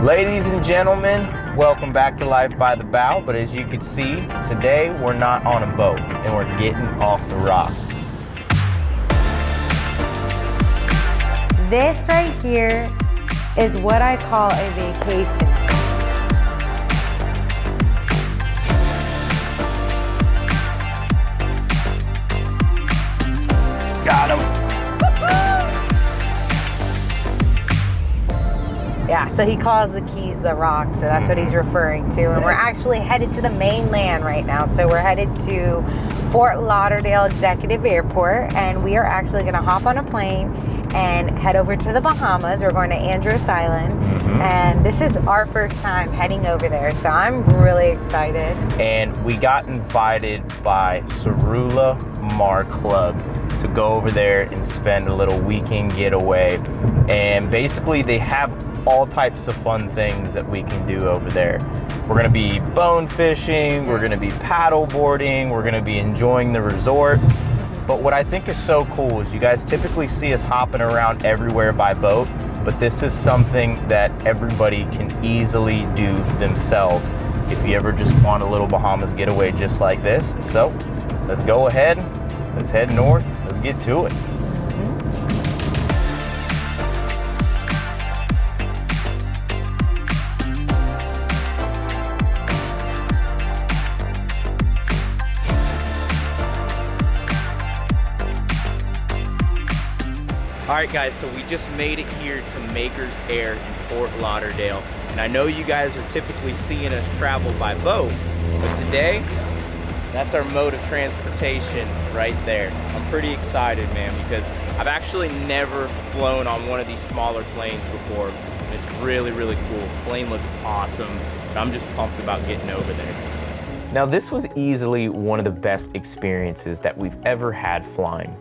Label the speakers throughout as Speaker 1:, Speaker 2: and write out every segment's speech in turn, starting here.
Speaker 1: Ladies and gentlemen, welcome back to Life by the Bow. But as you can see, today we're not on a boat and we're getting off the rock.
Speaker 2: This right here is what I call a vacation.
Speaker 1: Got him.
Speaker 2: Yeah, so he calls the Keys the rock, so that's what he's referring to. And we're actually headed to the mainland right now. So we're headed to Fort Lauderdale Executive Airport, and we are actually gonna hop on a plane and head over to the Bahamas. We're going to Andros Island, and this is our first time heading over there, so I'm really excited.
Speaker 1: And we got invited by Caerula Mar Club to go over there and spend a little weekend getaway. And basically they have all types of fun things that we can do over there. We're gonna be bone fishing, we're gonna be paddle boarding, we're gonna be enjoying the resort. But what I think is so cool is you guys typically see us hopping around everywhere by boat, but this is something that everybody can easily do themselves if you ever just want a little Bahamas getaway just like this. So let's go ahead, let's head north, let's get to it. All right guys, so we just made it here to Maker's Air in Fort Lauderdale. And I know you guys are typically seeing us travel by boat, but today, that's our mode of transportation right there. I'm pretty excited, man, because I've actually never flown on one of these smaller planes before. And it's really, really cool. The plane looks awesome, and I'm just pumped about getting over there. Now this was easily one of the best experiences that we've ever had flying.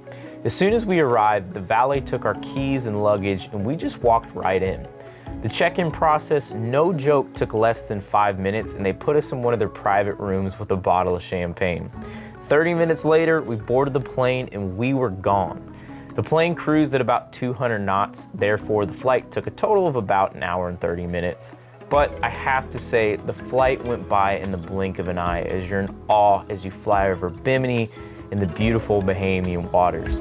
Speaker 1: As soon as we arrived, the valet took our keys and luggage and we just walked right in. The check-in process, no joke, took less than 5 minutes and they put us in one of their private rooms with a bottle of champagne. 30 minutes later, we boarded the plane and we were gone. The plane cruised at about 200 knots, therefore the flight took a total of about an hour and 30 minutes. But I have to say, the flight went by in the blink of an eye as you're in awe as you fly over Bimini in the beautiful Bahamian waters.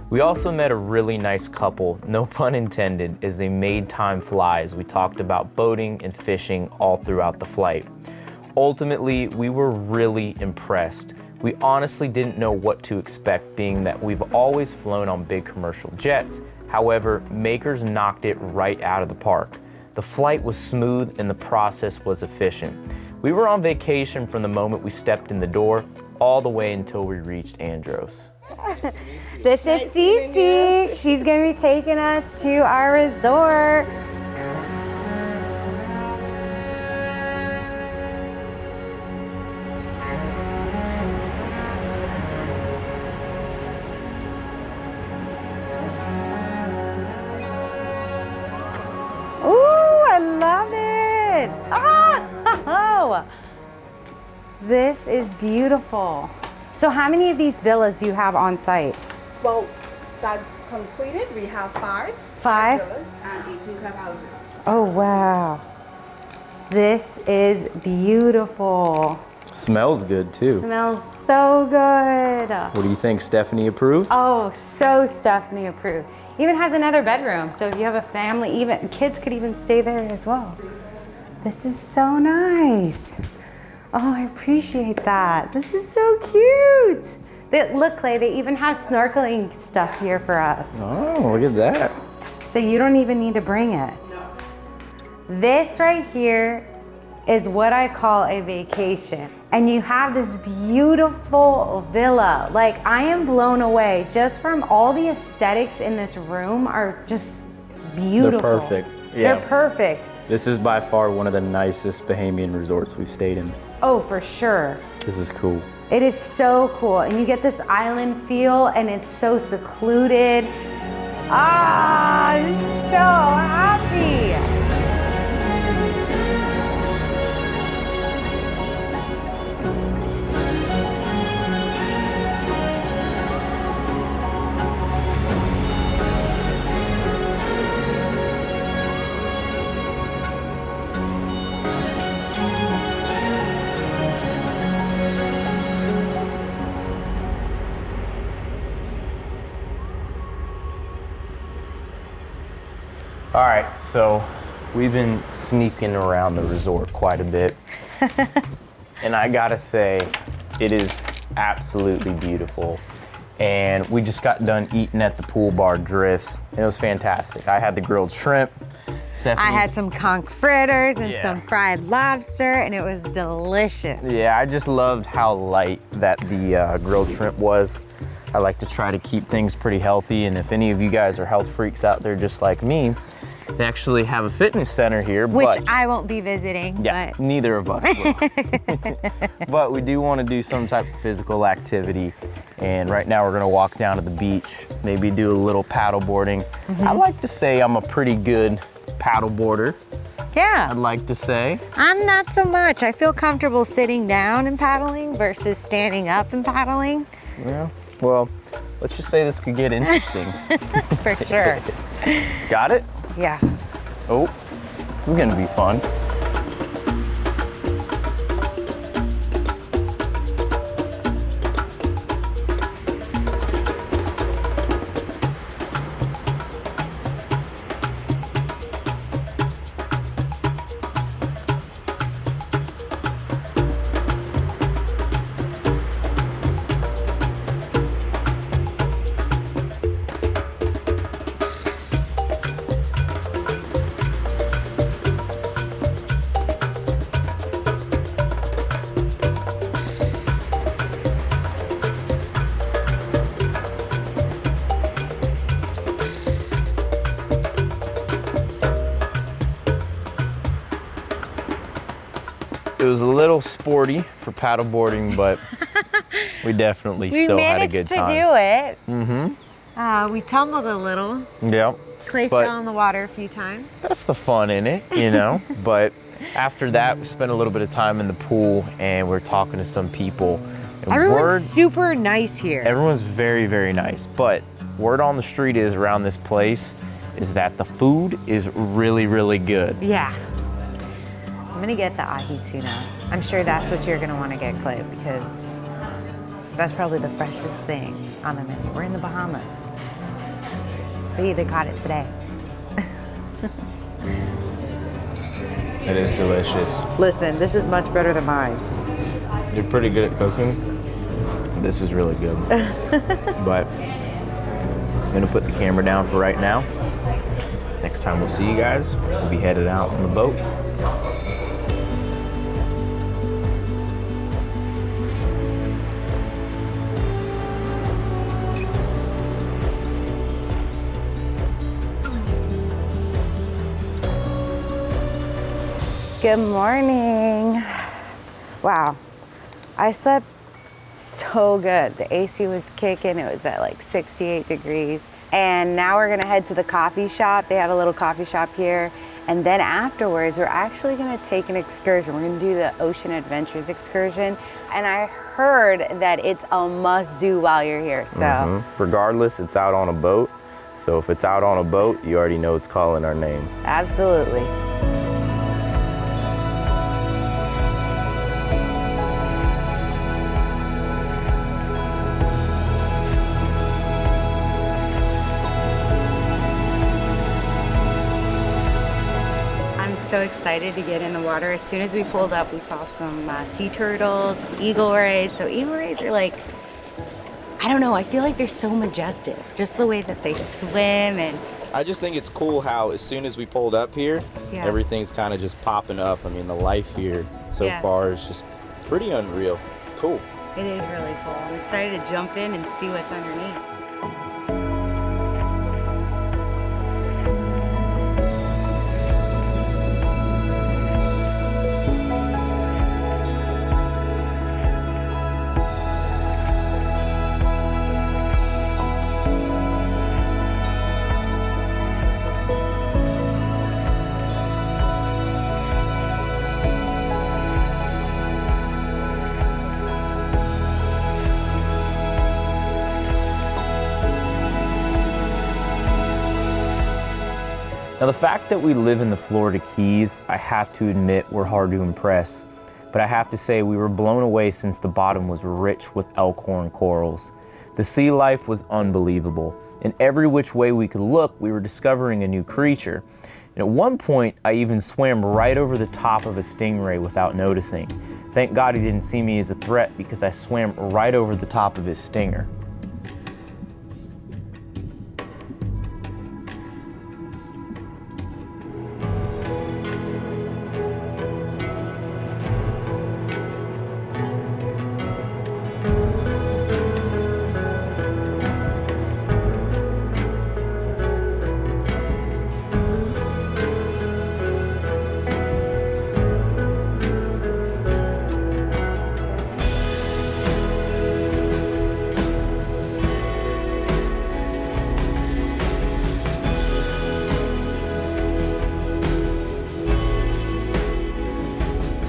Speaker 1: We also met a really nice couple, no pun intended, as they made time fly as we talked about boating and fishing all throughout the flight. Ultimately, we were really impressed. We honestly didn't know what to expect, being that we've always flown on big commercial jets. However, Makers knocked it right out of the park. The flight was smooth and the process was efficient. We were on vacation from the moment we stepped in the door all the way until we reached Andros.
Speaker 2: This is Cece. She's gonna be taking us to our resort. Oh, this is beautiful. So how many of these villas do you have on site?
Speaker 3: Well, that's completed. We have five villas and 18 clubhouses.
Speaker 2: Oh, wow. This is beautiful.
Speaker 1: Smells good too.
Speaker 2: Smells so good.
Speaker 1: What do you think, Stephanie approved?
Speaker 2: Oh, so Stephanie approved. Even has another bedroom, so if you have a family, even kids could even stay there as well. This is so nice. Oh, I appreciate that. This is so cute. Look, Clay, they even have snorkeling stuff here for us.
Speaker 1: Oh, look at that.
Speaker 2: So you don't even need to bring it.
Speaker 3: No.
Speaker 2: This right here is what I call a vacation. And you have this beautiful villa. Like, I am blown away just from all the aesthetics in this room are just beautiful.
Speaker 1: They're perfect. Yeah.
Speaker 2: They're perfect.
Speaker 1: This is by far one of the nicest Bahamian resorts we've stayed in.
Speaker 2: Oh, for sure.
Speaker 1: This is cool.
Speaker 2: It is so cool. And you get this island feel and it's so secluded. Ah, it's so
Speaker 1: All right, so we've been sneaking around the resort quite a bit. And I gotta say, it is absolutely beautiful. And we just got done eating at the pool bar Drifts. It was fantastic. I had the grilled shrimp. Stephanie,
Speaker 2: I had some conch fritters and some fried lobster, and it was delicious.
Speaker 1: Yeah, I just loved how light that the grilled shrimp was. I like to try to keep things pretty healthy, and if any of you guys are health freaks out there just like me, they actually have a fitness center here.
Speaker 2: Which I won't be visiting.
Speaker 1: Yeah,
Speaker 2: but
Speaker 1: neither of us will. But we do want to do some type of physical activity, and right now we're gonna walk down to the beach, maybe do a little paddle boarding. I like to say I'm a pretty good paddle boarder.
Speaker 2: Yeah.
Speaker 1: I'd like to say.
Speaker 2: I'm not so much. I feel comfortable sitting down and paddling versus standing up and paddling.
Speaker 1: Yeah, well, let's just say this could get interesting.
Speaker 2: For sure.
Speaker 1: Got it?
Speaker 2: Yeah.
Speaker 1: Oh, this is gonna be fun. It was a little sporty for paddleboarding, but we definitely still had a good time.
Speaker 2: We managed to do it. Mm-hmm. We tumbled a little.
Speaker 1: Yep.
Speaker 2: Clay fell in the water a few times.
Speaker 1: That's the fun in it, you know? But after that, we spent a little bit of time in the pool, and we're talking to some people. And
Speaker 2: Everyone's super nice here.
Speaker 1: Everyone's very, very nice. But word on the street is around this place is that the food is really, really good.
Speaker 2: Yeah. I'm gonna get the ahi tuna. I'm sure that's what you're gonna wanna get, Clay, because that's probably the freshest thing on the menu. We're in the Bahamas. We either caught it today.
Speaker 1: It is delicious.
Speaker 2: Listen, this is much better than mine.
Speaker 1: You're pretty good at cooking. This is really good. But I'm gonna put the camera down for right now. Next time we'll see you guys, we'll be headed out on the boat.
Speaker 2: Good morning. Wow, I slept so good. The AC was kicking. It was at like 68 degrees. And now we're gonna head to the coffee shop. They have a little coffee shop here. And then afterwards, we're actually gonna take an excursion. We're gonna do the Ocean Adventures excursion. And I heard that it's a must do while you're here, so.
Speaker 1: Regardless, it's out on a boat. So if it's out on a boat, you already know it's calling our name.
Speaker 2: Absolutely. So excited to get in the water. As soon as we pulled up, we saw some sea turtles, eagle rays. So eagle rays are like, I don't know, I feel like they're so majestic. Just the way that they swim and...
Speaker 1: I just think it's cool how as soon as we pulled up here, everything's kind of just popping up. I mean, the life here so far is just pretty unreal. It's cool.
Speaker 2: It is really cool. I'm excited to jump in and see what's underneath.
Speaker 1: Now, the fact that we live in the Florida Keys, I have to admit we're hard to impress. But I have to say we were blown away since the bottom was rich with elkhorn corals. The sea life was unbelievable. And every which way we could look, we were discovering a new creature. And at one point, I even swam right over the top of a stingray without noticing. Thank God he didn't see me as a threat because I swam right over the top of his stinger.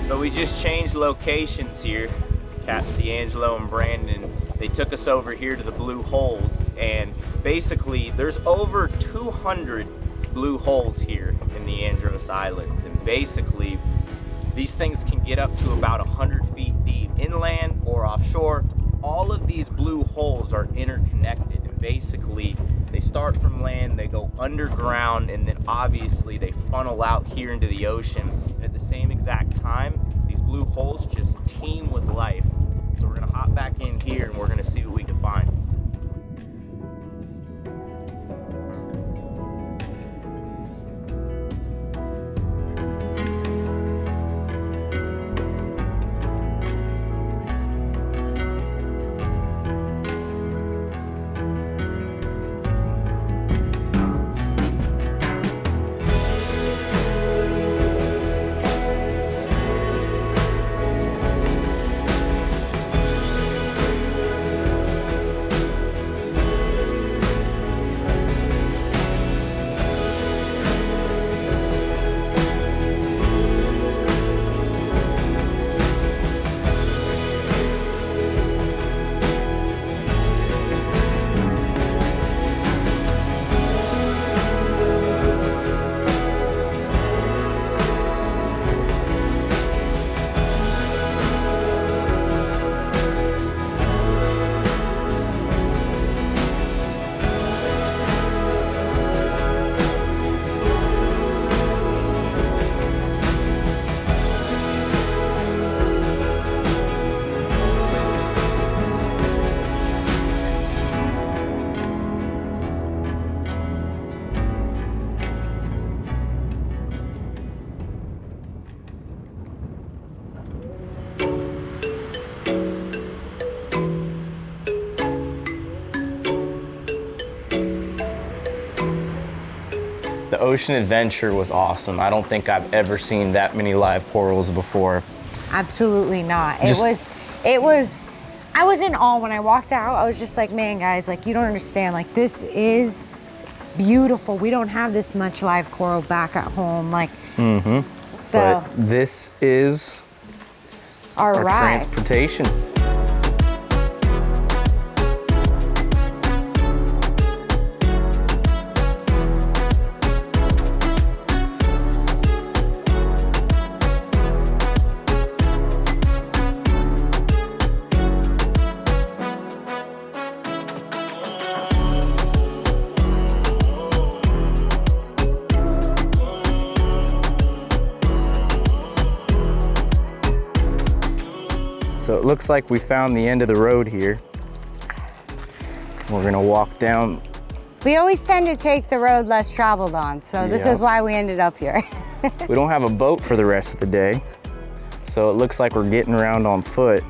Speaker 1: So we just changed locations here. Kat, D'Angelo, and Brandon, they took us over here to the blue holes, and basically there's over 200 blue holes here in the Andros Islands, and basically these things can get up to about 100 feet deep inland or offshore. All of these blue holes are interconnected, and basically they start from land, they go underground, and then obviously they funnel out here into the ocean. And at the same exact time, these blue holes just teem with life. So we're gonna hop back in here and we're gonna see what we can find. The ocean adventure was awesome. I don't think I've ever seen that many live corals before.
Speaker 2: Absolutely not. It was, I was in awe when I walked out. I was just like, man, guys, like, you don't understand. Like, this is beautiful. We don't have this much live coral back at home. Like, so.
Speaker 1: But this is our transportation. So it looks like we found the end of the road here. We're gonna walk down.
Speaker 2: We always tend to take the road less traveled on, so this is why we ended up here.
Speaker 1: We don't have a boat for the rest of the day, so it looks like we're getting around on foot.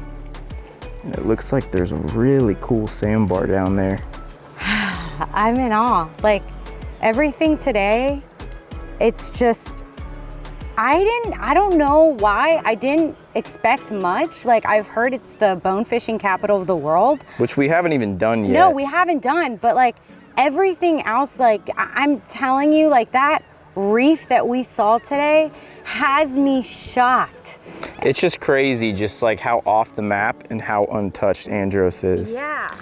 Speaker 1: And it looks like there's a really cool sandbar down there.
Speaker 2: I'm in awe. Like, everything today, it's just, I don't know why. I didn't expect much. Like, I've heard it's the bone fishing capital of the world.
Speaker 1: Which we haven't even done yet.
Speaker 2: No, we haven't done, but like everything else, like I'm telling you, like that reef that we saw today has me shocked.
Speaker 1: It's just crazy, just like how off the map and how untouched Andros is.
Speaker 2: Yeah.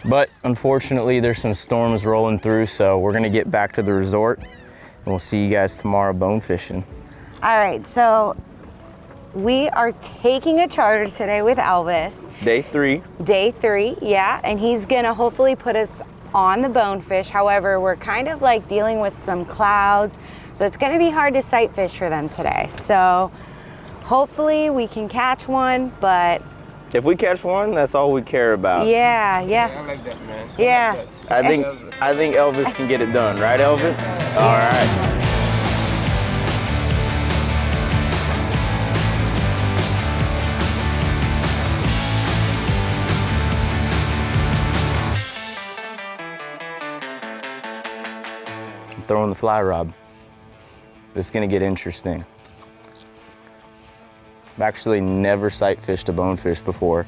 Speaker 1: But unfortunately, there's some storms rolling through, so we're gonna get back to the resort and we'll see you guys tomorrow bone fishing.
Speaker 2: All right, so we are taking a charter today with Elvis.
Speaker 1: Day 3.
Speaker 2: Day 3, yeah, and he's gonna hopefully put us on the bonefish. However, we're kind of like dealing with some clouds, so it's going to be hard to sight fish for them today. So hopefully we can catch one, but
Speaker 1: if we catch one, that's all we care about.
Speaker 2: Yeah.
Speaker 4: I like that, man.
Speaker 2: Yeah.
Speaker 1: I think Elvis can get it done, right, Elvis? All right. I'm throwing the fly rod. This is gonna get interesting. I've actually never sight fished a bonefish before,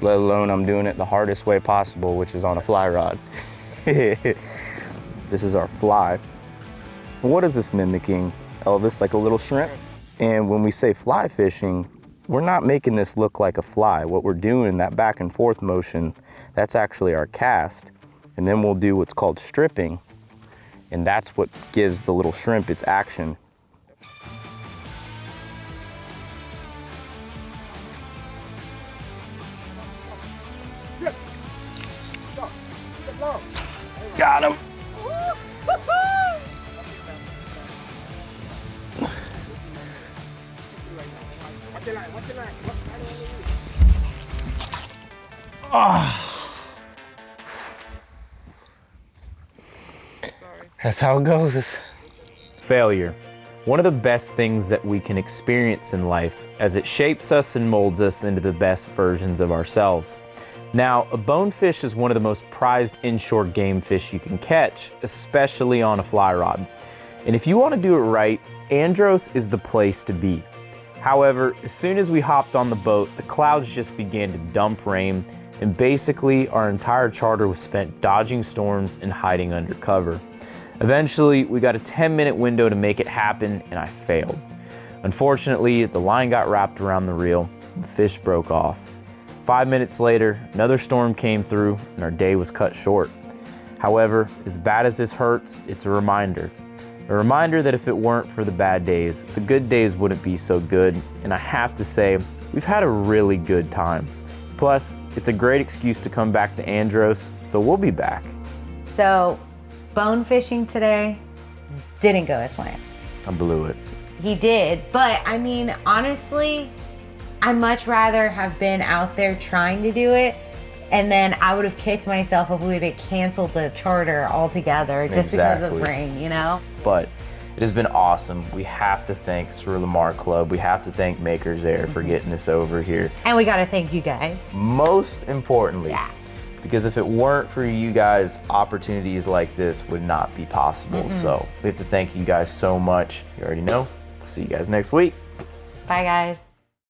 Speaker 1: let alone I'm doing it the hardest way possible, which is on a fly rod. This is our fly. What is this mimicking, Elvis? Like a little shrimp? And when we say fly fishing, we're not making this look like a fly. What we're doing, that back and forth motion, that's actually our cast. And then we'll do what's called stripping, and that's what gives the little shrimp its action. Got him. That's how it goes. Failure. One of the best things that we can experience in life, as it shapes us and molds us into the best versions of ourselves. Now, a bonefish is one of the most prized inshore game fish you can catch, especially on a fly rod. And if you want to do it right, Andros is the place to be. However, as soon as we hopped on the boat, the clouds just began to dump rain, and basically our entire charter was spent dodging storms and hiding under cover. Eventually, we got a 10-minute window to make it happen, and I failed. Unfortunately, the line got wrapped around the reel, and the fish broke off. 5 minutes later, another storm came through, and our day was cut short. However, as bad as this hurts, it's a reminder. A reminder that if it weren't for the bad days, the good days wouldn't be so good, and I have to say, we've had a really good time. Plus, it's a great excuse to come back to Andros, so we'll be back.
Speaker 2: So, bone fishing today didn't go as planned.
Speaker 1: I blew it.
Speaker 2: He did, but I mean, honestly, I'd much rather have been out there trying to do it, and then I would have kicked myself if we would have canceled the charter altogether just because of rain, you know?
Speaker 1: But it has been awesome. We have to thank Caerula Mar Club. We have to thank Makers Air for getting us over here.
Speaker 2: And we gotta thank you guys.
Speaker 1: Most importantly, because if it weren't for you guys, opportunities like this would not be possible. So we have to thank you guys so much. You already know. See you guys next week.
Speaker 2: Bye, guys.